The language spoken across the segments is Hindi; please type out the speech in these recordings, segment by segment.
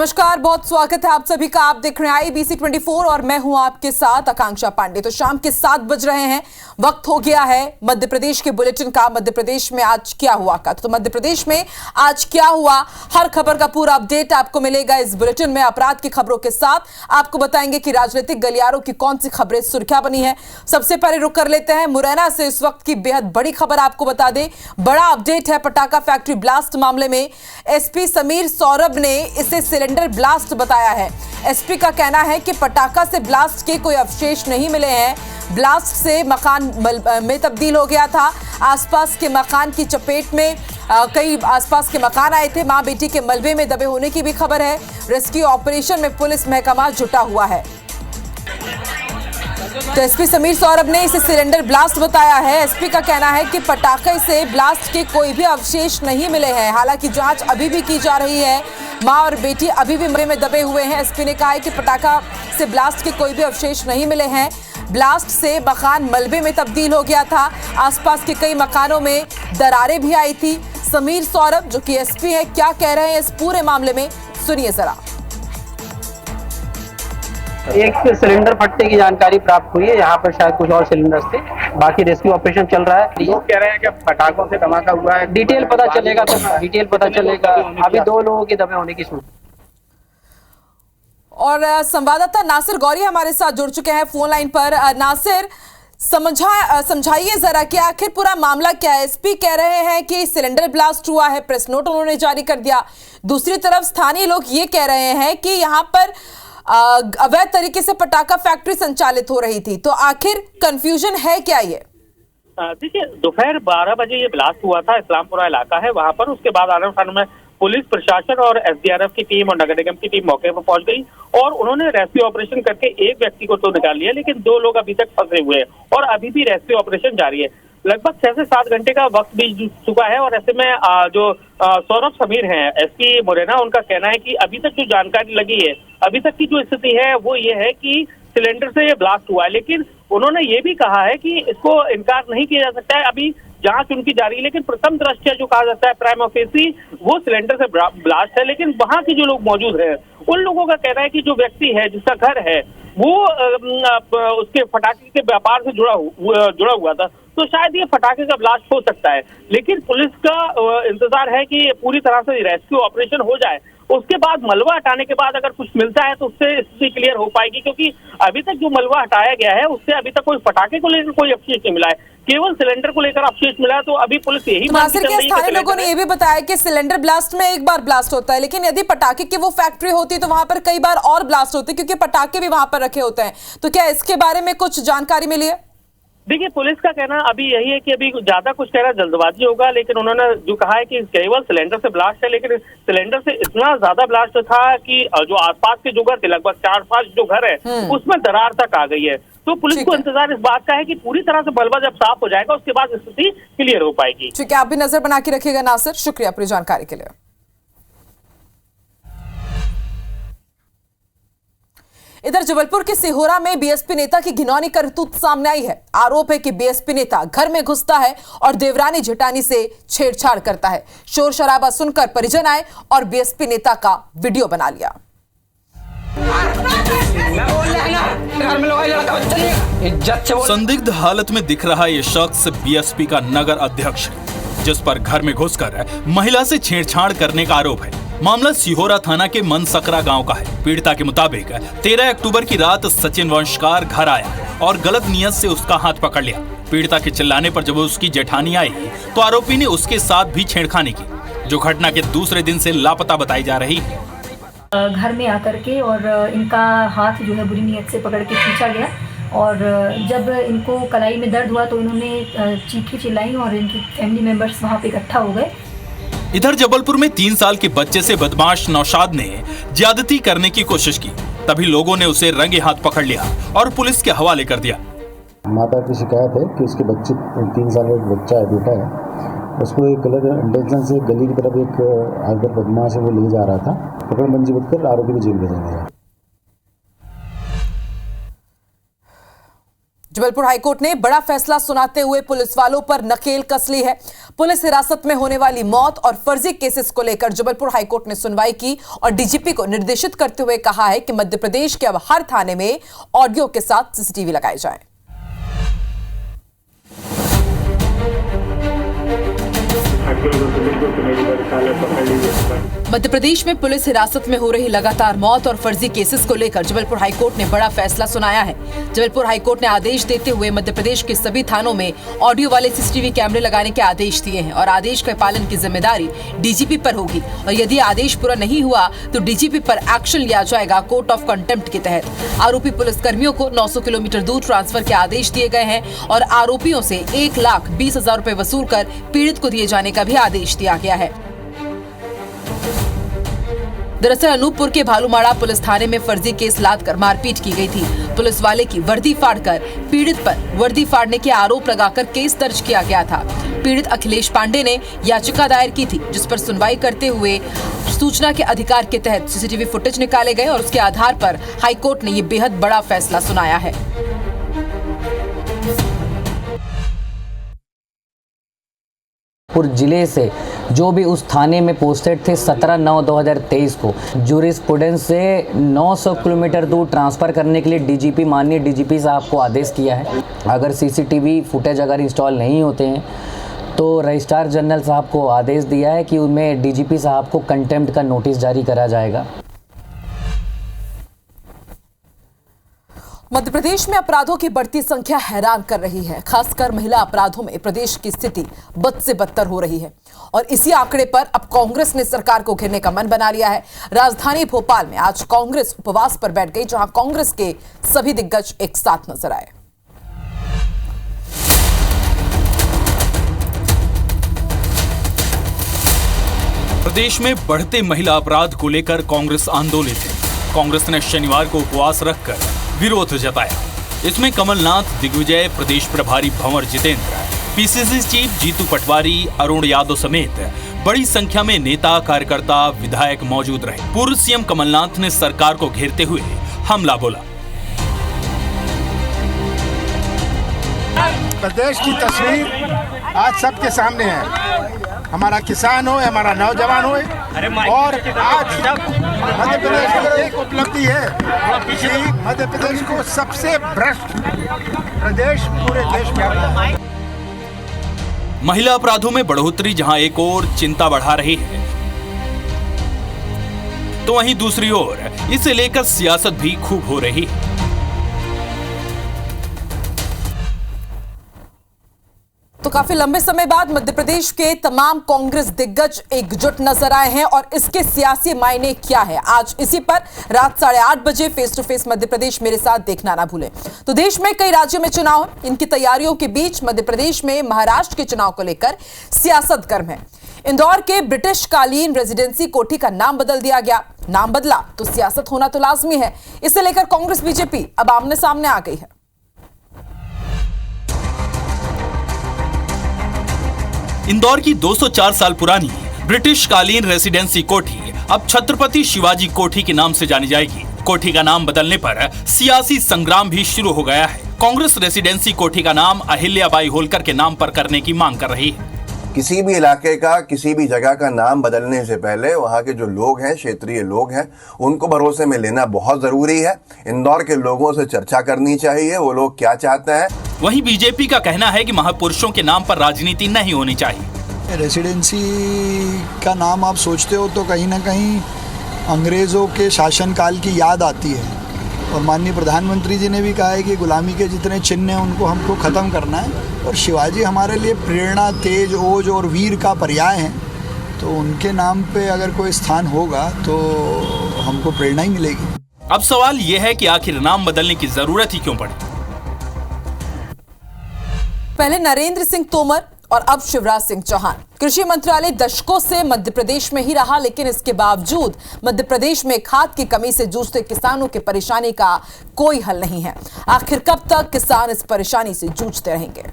नमस्कार, बहुत स्वागत है आप सभी का। आप देख रहे हैं IBC 24 और मैं हूं आपके साथ आकांक्षा पांडे। तो शाम के 7 बज रहे हैं, वक्त हो गया है मध्य प्रदेश के बुलेटिन का। मध्य प्रदेश में आज क्या हुआ का, तो मध्य प्रदेश में आज क्या हुआ, हर खबर का पूरा अपडेट आपको मिलेगा इस बुलेटिन में। अपराध की खबरों के साथ आपको बताएंगे कि राजनीतिक गलियारों की कौन सी खबरें सुर्खियां बनी है। सबसे पहले रुक कर लेते हैं मुरैना से इस वक्त की बेहद बड़ी खबर। आपको बता दें, बड़ा अपडेट है पटाखा फैक्ट्री ब्लास्ट मामले में। SP समीर सौरभ ने इसे सिलेंडर ब्लास्ट बताया है। SP का कहना है कि पटाखा से ब्लास्ट के कोई अवशेष नहीं मिले हैं। ब्लास्ट से मकान में तब्दील हो गया था। आसपास के मकान की चपेट में कई आसपास के मकान आए थे। मां बेटी के मलबे में दबे होने की भी खबर है। रेस्क्यू ऑपरेशन में पुलिस महकमा जुटा हुआ है। तो SP समीर सौरभ ने इसे सिलेंडर ब्लास्ट बताया है। SP का कहना है कि पटाखे से ब्लास्ट के कोई भी अवशेष नहीं मिले हैं। हालांकि जांच अभी भी की जा रही है। मां और बेटी अभी भी मलबे में दबे हुए हैं। SP ने कहा है कि पटाखा से ब्लास्ट के कोई भी अवशेष नहीं मिले हैं। ब्लास्ट से मकान मलबे में तब्दील हो गया था। आसपास के कई मकानों में दरारें भी आई थी। समीर सौरभ जो कि SP है, क्या कह रहे हैं इस पूरे मामले में, सुनिए जरा। एक सिलेंडर फटने की जानकारी प्राप्त हुई है। यहाँ पर शायद कुछ और सिलेंडर्स थे। बाकी रेस्क्यू ऑपरेशन चल रहा है। लोग कह रहे हैं कि पटाखों से धमाका हुआ है। डिटेल पता चलेगा तो डिटेल पता चलेगा। अभी 2 लोगों के दबे होने की सूचना। और संवाददाता नासिर गौरी हमारे साथ जुड़ चुके हैं फोन लाइन पर। नासिर, समझाइए जरा कि आखिर पूरा मामला क्या है। SP कह रहे हैं कि सिलेंडर ब्लास्ट हुआ है, प्रेस नोट उन्होंने जारी कर दिया। दूसरी तरफ स्थानीय लोग ये कह रहे हैं कि यहाँ पर अवैध तरीके से पटाखा फैक्ट्री संचालित हो रही थी। तो आखिर कंफ्यूजन है क्या ये? देखिए, दोपहर 12 बजे ये ब्लास्ट हुआ था। इस्लामपुरा इलाका है वहां पर। उसके बाद आनंद फानों में पुलिस प्रशासन और SDRF की टीम और नगर निगम की टीम मौके पर पहुंच गई और उन्होंने रेस्क्यू ऑपरेशन करके एक व्यक्ति को तो निकाल लिया, लेकिन 2 लोग अभी तक फंसे हुए हैं और अभी भी रेस्क्यू ऑपरेशन जारी है। लगभग 6 से 7 घंटे का वक्त बीत चुका है और ऐसे में जो सौरभ समीर हैं SP मुरैना, उनका कहना है कि अभी तक जो जानकारी लगी है, अभी तक की जो स्थिति है वो ये है कि सिलेंडर से ये ब्लास्ट हुआ है। लेकिन उन्होंने ये भी कहा है कि इसको इनकार नहीं किया जा सकता है। अभी जांच उनकी जारी है, लेकिन प्रथम दृष्टया जो कहा जाता है प्राइमा फेसी, वो सिलेंडर से ब्लास्ट है। लेकिन वहां के जो लोग मौजूद हैं, उन लोगों का कहना है कि जो व्यक्ति है जिसका घर है वो उसके पटाखे के व्यापार से जुड़ा हुआ था, तो शायद ये पटाखे का ब्लास्ट हो सकता है। लेकिन पुलिस का इंतजार है कि पूरी तरह से रेस्क्यू ऑपरेशन हो जाए। उसके बाद मलबा हटाने के बाद अगर कुछ मिलता है तो उससे स्थिति क्लियर हो पाएगी, क्योंकि अभी तक जो मलबा हटाया गया है उससे अभी तक कोई पटाखे को लेकर कोई अवशेष नहीं मिला है, केवल सिलेंडर को लेकर अवशेष मिला है। तो अभी पुलिस यही स्थानीय लोगों ने ये भी बताया कि सिलेंडर ब्लास्ट में एक बार ब्लास्ट होता है, लेकिन यदि पटाखे की वो फैक्ट्री होती तो वहां पर कई बार और ब्लास्ट होते, क्योंकि पटाखे भी वहां पर रखे होते हैं। तो क्या इसके बारे में कुछ जानकारी मिली है? देखिए, पुलिस का कहना अभी यही है कि अभी ज्यादा कुछ कहना जल्दबाजी होगा, लेकिन उन्होंने जो कहा है कि केवल सिलेंडर से ब्लास्ट है, लेकिन सिलेंडर से इतना ज्यादा ब्लास्ट था कि जो आसपास के जो घर थे, लगभग 4-5 जो घर है, उसमें दरार तक आ गई है। तो पुलिस को इंतजार इस बात का है कि पूरी तरह से मलबा जब साफ हो जाएगा उसके बाद स्थिति क्लियर हो पाएगी। ठीक है, आप भी नजर बना के रखिएगा नासिर। शुक्रिया पूरी जानकारी के लिए। इधर जबलपुर के सिहोरा में BSP नेता की घिनौनी करतूत सामने आई है। आरोप है कि BSP नेता घर में घुसता है और देवरानी जेठानी से छेड़छाड़ करता है। शोर शराबा सुनकर परिजन आए और BSP नेता का वीडियो बना लिया। संदिग्ध हालत में दिख रहा ये शख्स BSP का नगर अध्यक्ष है, जिस पर घर में घुसकर महिला से छेड़छाड़ करने का आरोप है। मामला सिहोरा थाना के मनसकरा गांव का है। पीड़िता के मुताबिक 13 अक्टूबर की रात सचिन वंशकार घर आया और गलत नियत से उसका हाथ पकड़ लिया। पीड़िता के चिल्लाने पर जब उसकी जेठानी आई तो आरोपी ने उसके साथ भी छेड़खानी की, जो घटना के दूसरे दिन से लापता बताई जा रही है। घर में आकर के और इनका हाथ जो है बुरी नियत से पकड़ के खींचा गया और जब इनको कलाई में दर्द हुआ तो इन्होंने चीखें चिल्लाई और इनकी फैमिली मेंबर्स वहां पे इकट्ठा हो गए। इधर जबलपुर में 3 साल के बच्चे से बदमाश नौशाद ने ज्यादती करने की कोशिश की, तभी लोगों ने उसे रंगे हाथ पकड़ लिया और पुलिस के हवाले कर दिया। माता की शिकायत है कि उसके बच्चे 3 साल का एक बच्चा है, बेटा है, उसको एक गलत इंटेंशन से गली की तरफ एक आगर बदमाश है वो ले जा रहा था। पकड़बंदी कर आरोपी को जेल भेजा गया। जबलपुर हाईकोर्ट ने बड़ा फैसला सुनाते हुए पुलिस वालों पर नकेल कस ली है। पुलिस हिरासत में होने वाली मौत और फर्जी केसेस को लेकर जबलपुर हाईकोर्ट ने सुनवाई की और डीजीपी को निर्देशित करते हुए कहा है कि मध्य प्रदेश के अब हर थाने में ऑडियो के साथ सीसीटीवी लगाए जाएं। मध्य प्रदेश में पुलिस हिरासत में हो रही लगातार मौत और फर्जी केसेस को लेकर जबलपुर हाईकोर्ट ने बड़ा फैसला सुनाया है। जबलपुर हाईकोर्ट ने आदेश देते हुए मध्य प्रदेश के सभी थानों में ऑडियो वाले सीसीटीवी कैमरे लगाने के आदेश दिए हैं और आदेश के पालन की जिम्मेदारी डीजीपी पर होगी और यदि आदेश पूरा नहीं हुआ तो डीजीपी पर एक्शन लिया जाएगा कोर्ट ऑफ कंटेम्प्ट के तहत। आरोपी पुलिसकर्मियों को 900 किलोमीटर दूर ट्रांसफर के आदेश दिए गए हैं और आरोपियों से 1,20,000 रुपए वसूल कर पीड़ित को दिए जाने का भी आदेश दिया गया है। दरअसल अनूपपुर के भालूमाड़ा पुलिस थाने में फर्जी केस लादकर मारपीट की गई थी। पुलिस वाले की वर्दी फाड़कर पीड़ित पर वर्दी फाड़ने के आरोप लगाकर केस दर्ज किया गया था। पीड़ित अखिलेश पांडे ने याचिका दायर की थी जिस पर सुनवाई करते हुए सूचना के अधिकार के तहत सीसीटीवी फुटेज निकाले गए और उसके आधार पर हाईकोर्ट ने ये बेहद बड़ा फैसला सुनाया है। जिले से जो भी उस थाने में पोस्टेड थे 17/9/2023 को जूरिस्प्रूडेंस से 900 किलोमीटर दूर ट्रांसफ़र करने के लिए माननीय डीजीपी साहब को आदेश किया है। अगर सीसीटीवी फुटेज अगर इंस्टॉल नहीं होते हैं तो रजिस्ट्रार जनरल साहब को आदेश दिया है कि उनमें डीजीपी साहब को कंटेम्प्ट का नोटिस जारी करा जाएगा। मध्य प्रदेश में अपराधों की बढ़ती संख्या हैरान कर रही है। खासकर महिला अपराधों में प्रदेश की स्थिति बद से बदतर हो रही है और इसी आंकड़े पर अब कांग्रेस ने सरकार को घेरने का मन बना लिया है। राजधानी भोपाल में आज कांग्रेस उपवास पर बैठ गई, जहां कांग्रेस के सभी दिग्गज एक साथ नजर आए। प्रदेश में बढ़ते महिला अपराध को लेकर कांग्रेस आंदोलित है। कांग्रेस ने शनिवार को उपवास रखकर विरोध जताया। इसमें कमलनाथ, दिग्विजय, प्रदेश प्रभारी भंवर जितेंद्र, पीसीसी चीफ जीतू पटवारी, अरुण यादव समेत बड़ी संख्या में नेता, कार्यकर्ता, विधायक मौजूद रहे। पूर्व सीएम कमलनाथ ने सरकार को घेरते हुए हमला बोला। प्रदेश की तस्वीर आज सबके सामने है। हमारा किसान हो, हमारा नौजवान हो, और आज मध्य प्रदेश की एक उपलब्धि है कि मध्य प्रदेश को सबसे भ्रष्ट प्रदेश पूरे देश में आता है। महिला अपराधों में बढ़ोतरी जहां एक ओर चिंता बढ़ा रही है तो वहीं दूसरी ओर इसे लेकर सियासत भी खूब हो रही है। तो काफी लंबे समय बाद मध्य प्रदेश के तमाम कांग्रेस दिग्गज एकजुट नजर आए हैं और इसके सियासी मायने क्या है, आज इसी पर रात 8:30 बजे face to face Madhya Pradesh मेरे साथ देखना ना भूलें। तो देश में कई राज्यों में चुनाव है, इनकी तैयारियों के बीच मध्य प्रदेश में महाराष्ट्र के चुनाव को लेकर सियासत गर्म है। इंदौर के ब्रिटिश कालीन रेजिडेंसी कोठी का नाम बदल दिया गया। नाम बदला तो सियासत होना तो लाजमी है। इसे लेकर कांग्रेस बीजेपी अब आमने सामने आ गई है। इंदौर की 204 साल पुरानी ब्रिटिश कालीन रेसिडेंसी कोठी अब छत्रपति शिवाजी कोठी के नाम से जानी जाएगी। कोठी का नाम बदलने पर सियासी संग्राम भी शुरू हो गया है। कांग्रेस रेसिडेंसी कोठी का नाम अहिल्याबाई होलकर के नाम पर करने की मांग कर रही है। किसी भी इलाके का, किसी भी जगह का नाम बदलने से पहले वहाँ के जो लोग हैं, क्षेत्रीय लोग हैं, उनको भरोसे में लेना बहुत जरूरी है। इंदौर के लोगों से चर्चा करनी चाहिए, वो लोग क्या चाहते हैं। वहीं बीजेपी का कहना है कि महापुरुषों के नाम पर राजनीति नहीं होनी चाहिए। रेसिडेंसी का नाम आप सोचते हो तो कहीं ना कहीं अंग्रेज़ों के शासनकाल की याद आती है और माननीय प्रधानमंत्री जी ने भी कहा है कि गुलामी के जितने चिन्ह हैं उनको हमको ख़त्म करना है और शिवाजी हमारे लिए प्रेरणा, तेज, ओज और वीर का पर्याय हैं। तो उनके नाम पे अगर कोई स्थान होगा तो हमको प्रेरणा ही मिलेगी। अब सवाल यह है कि आखिर नाम बदलने की जरूरत ही क्यों पड़ी। पहले नरेंद्र सिंह तोमर और अब शिवराज सिंह चौहान। कृषि मंत्रालय दशकों से मध्य प्रदेश में ही रहा, लेकिन इसके बावजूद मध्य प्रदेश में खाद की कमी से जूझते किसानों की परेशानी का कोई हल नहीं है। आखिर कब तक किसान इस परेशानी से जूझते रहेंगे।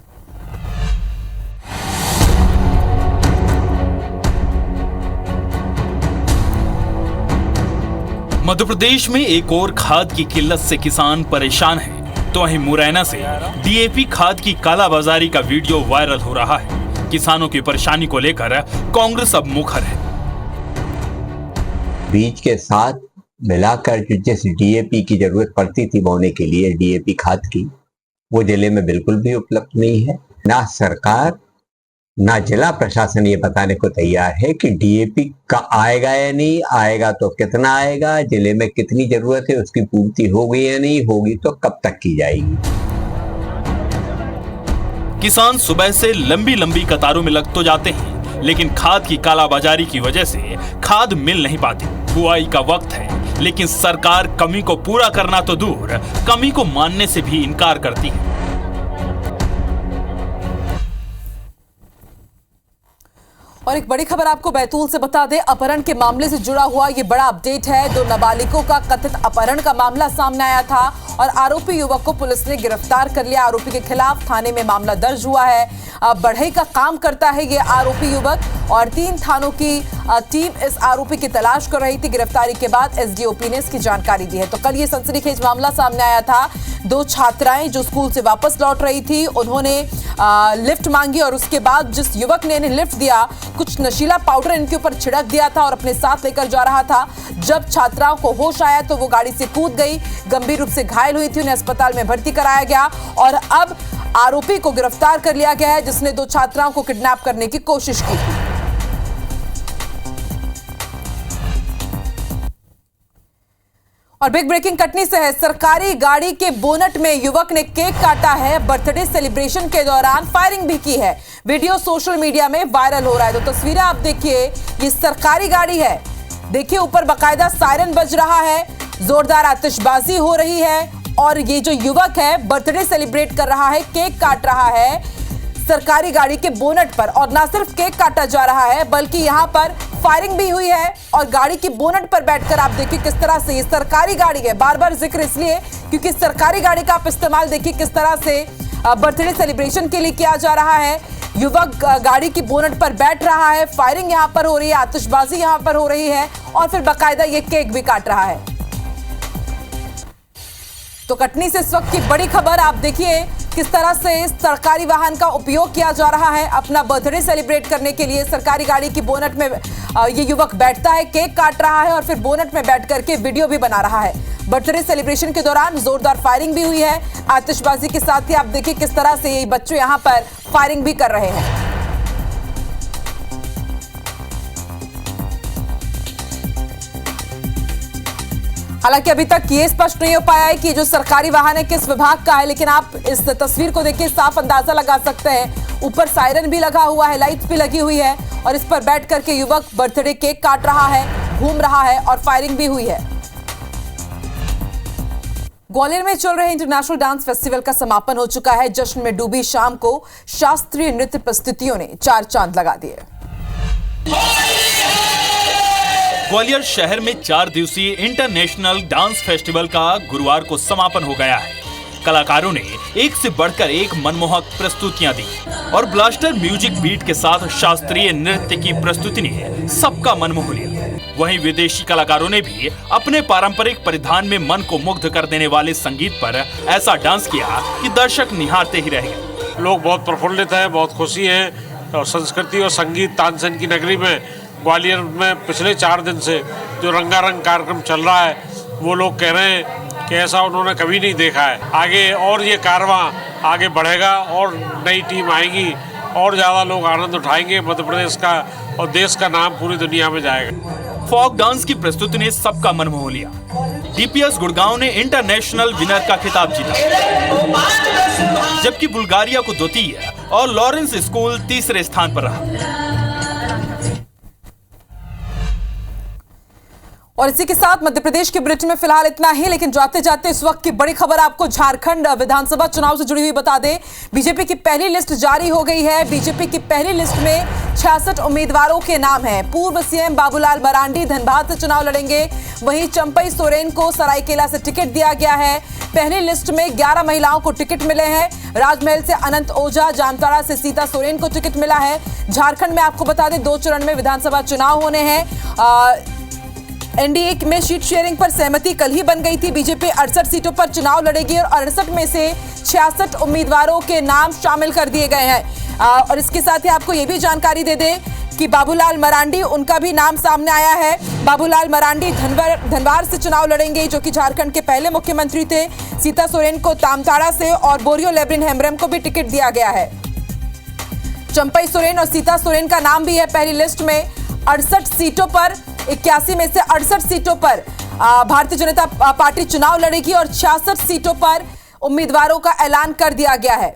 मध्य प्रदेश में एक और खाद की किल्लत से किसान परेशान है। तो वहीं मुरैना से डीएपी खाद की कालाबाजारी का वीडियो वायरल हो रहा है। किसानों की परेशानी को लेकर कांग्रेस अब मुखर है। बीज के साथ मिलाकर जिस डीएपी की जरूरत पड़ती थी बोने के लिए, डीएपी खाद की, वो जिले में बिल्कुल भी उपलब्ध नहीं है। ना सरकार ना जिला प्रशासन ये बताने को तैयार है कि डीएपी का आएगा या नहीं आएगा, तो कितना आएगा, जिले में कितनी जरूरत है, उसकी पूर्ति होगी या नहीं होगी, तो कब तक की जाएगी। किसान सुबह से लंबी लंबी कतारों में लग तो जाते हैं, लेकिन खाद की कालाबाजारी की वजह से खाद मिल नहीं पाती। बुआई का वक्त है, लेकिन सरकार कमी को पूरा करना तो दूर, कमी को मानने से भी इनकार करती है। और एक बड़ी खबर आपको बैतूल से बता दें, अपहरण के मामले से जुड़ा हुआ ये बड़ा अपडेट है। 2 नाबालिगों का कथित अपहरण का मामला सामने आया था और आरोपी युवक को पुलिस ने गिरफ्तार कर लिया। आरोपी के खिलाफ थाने में मामला दर्ज हुआ है। बढ़ई का काम करता है ये आरोपी युवक और 3 थानों की टीम इस आरोपी की तलाश कर रही थी। गिरफ्तारी के बाद एसडीओपी ने इसकी जानकारी दी है। तो कल ये सनसनीखेज मामला सामने आया था। 2 छात्राएं जो स्कूल से वापस लौट रही थी, उन्होंने लिफ्ट मांगी और उसके बाद जिस युवक ने इन्हें लिफ्ट दिया, कुछ नशीला पाउडर इनके ऊपर छिड़क दिया था और अपने साथ लेकर जा रहा था। जब छात्राओं को होश आया तो वो गाड़ी से कूद गई, गंभीर रूप से घायल हुई थी, उन्हें अस्पताल में भर्ती कराया गया और अब आरोपी को गिरफ्तार कर लिया गया है जिसने 2 छात्राओं को किडनैप करने की कोशिश की थी। और बिग ब्रेकिंग कटनी से है। सरकारी गाड़ी के बोनट में युवक ने केक काटा है। बर्थडे सेलिब्रेशन के दौरान फायरिंग भी की है। वीडियो सोशल मीडिया में वायरल हो रहा है। तो तस्वीरें आप देखिए, ये सरकारी गाड़ी है। देखिए ऊपर बाकायदा सायरन बज रहा है, जोरदार आतिशबाजी हो रही है और ये जो युवक है बर्थडे सेलिब्रेट कर रहा है, केक काट रहा है सरकारी गाड़ी के बोनट पर। और ना सिर्फ केक काटा जा रहा है बल्कि यहाँ पर फायरिंग भी हुई है और गाड़ी की बोनट पर बैठकर आप देखिए किस तरह से, ये सरकारी गाड़ी है, बार बार जिक्र इसलिए क्योंकि सरकारी गाड़ी का आप इस्तेमाल देखिए किस तरह से बर्थडे सेलिब्रेशन के लिए किया जा रहा है। युवक गाड़ी की बोनट पर बैठ रहा है, फायरिंग यहाँ पर हो रही है, आतिशबाजी यहाँ पर हो रही है और फिर बाकायदा ये केक भी काट रहा है। तो कटनी से इस वक्त की बड़ी खबर आप देखिए किस तरह से सरकारी वाहन का उपयोग किया जा रहा है अपना बर्थडे सेलिब्रेट करने के लिए। सरकारी गाड़ी की बोनट में ये युवक बैठता है, केक काट रहा है और फिर बोनट में बैठ करके वीडियो भी बना रहा है। बर्थडे सेलिब्रेशन के दौरान जोरदार फायरिंग भी हुई है, आतिशबाजी के साथ ही आप देखिए किस तरह से ये बच्चे यहाँ पर फायरिंग भी कर रहे हैं। हालांकि अभी तक ये स्पष्ट नहीं हो पाया है कि जो सरकारी वाहन है किस विभाग का है, लेकिन आप इस तस्वीर को देखिए साफ अंदाजा लगा सकते हैं। ऊपर सायरन भी लगा हुआ है, लाइट्स भी लगी हुई है और इस पर बैठ करके युवक बर्थडे केक काट रहा है, घूम रहा है और फायरिंग भी हुई है। ग्वालियर में चल रहे इंटरनेशनल डांस फेस्टिवल का समापन हो चुका है। जश्न में डूबी शाम को शास्त्रीय नृत्य प्रस्तुतियों ने 4 चांद लगा दिए। ग्वालियर शहर में 4 दिवसीय इंटरनेशनल डांस फेस्टिवल का गुरुवार को समापन हो गया है। कलाकारों ने एक से बढ़कर एक मनमोहक प्रस्तुतियां दी और ब्लास्टर म्यूजिक बीट के साथ शास्त्रीय नृत्य की प्रस्तुति ने सबका मन मोह लिया। वहीं विदेशी कलाकारों ने भी अपने पारंपरिक परिधान में मन को मुग्ध कर देने वाले संगीत पर ऐसा डांस किया कि दर्शक निहारते ही रह गए। लोग बहुत प्रफुल्लित हैं, बहुत खुशी है और संस्कृति और संगीत तानसेन की नगरी में ग्वालियर में पिछले 4 दिन से जो रंगारंग कार्यक्रम चल रहा है, वो लोग कह रहे हैं कि ऐसा उन्होंने कभी नहीं देखा है। आगे और ये कारवां आगे बढ़ेगा और नई टीम आएगी और ज़्यादा लोग आनंद उठाएंगे। मध्य प्रदेश का और देश का नाम पूरी दुनिया में जाएगा। फोक डांस की प्रस्तुति ने सबका मन मोह लिया। डीपीएस गुड़गांव ने इंटरनेशनल विनर का खिताब जीता, जबकि बुल्गारिया को द्वितीय और लॉरेंस स्कूल तीसरे स्थान पर रहा। और इसी के साथ मध्य प्रदेश के बुलेटिन में फिलहाल इतना ही, लेकिन जाते जाते इस वक्त की बड़ी खबर आपको झारखंड विधानसभा चुनाव से जुड़ी हुई बता दें। बीजेपी की पहली लिस्ट जारी हो गई है। बीजेपी की पहली लिस्ट में 66 उम्मीदवारों के नाम हैं। पूर्व सीएम बाबूलाल मरांडी धनबाद से चुनाव लड़ेंगे, वहीं चंपई सोरेन को सरायकेला से टिकट दिया गया है। पहली लिस्ट में 11 महिलाओं को टिकट मिले हैं। राजमहल से अनंत ओझा, जामताड़ा से सीता सोरेन को टिकट मिला है। झारखंड में आपको बता दें 2 चरण में विधानसभा चुनाव होने हैं। एनडीए में सीट शेयरिंग पर सहमति कल ही बन गई थी। बीजेपी 68 सीटों पर चुनाव लड़ेगी और 68 में से 66 उम्मीदवारों के नाम शामिल कर दिए गए हैं। और इसके साथ ही आपको ये भी जानकारी दे दें कि बाबूलाल मरांडी, उनका भी नाम सामने आया है। बाबूलाल मरांडी धनवार से चुनाव लड़ेंगे, जो कि झारखंड के पहले मुख्यमंत्री थे। सीता सोरेन को तामताड़ा से और बोरियो लेब्रिन हेम्ब्रम को भी टिकट दिया गया है। चंपई सोरेन और सीता सोरेन का नाम भी है पहली लिस्ट में। 68 सीटों पर 81 में से 68 सीटों पर भारतीय जनता पार्टी चुनाव लड़ेगी और 66 सीटों पर उम्मीदवारों का ऐलान कर दिया गया है।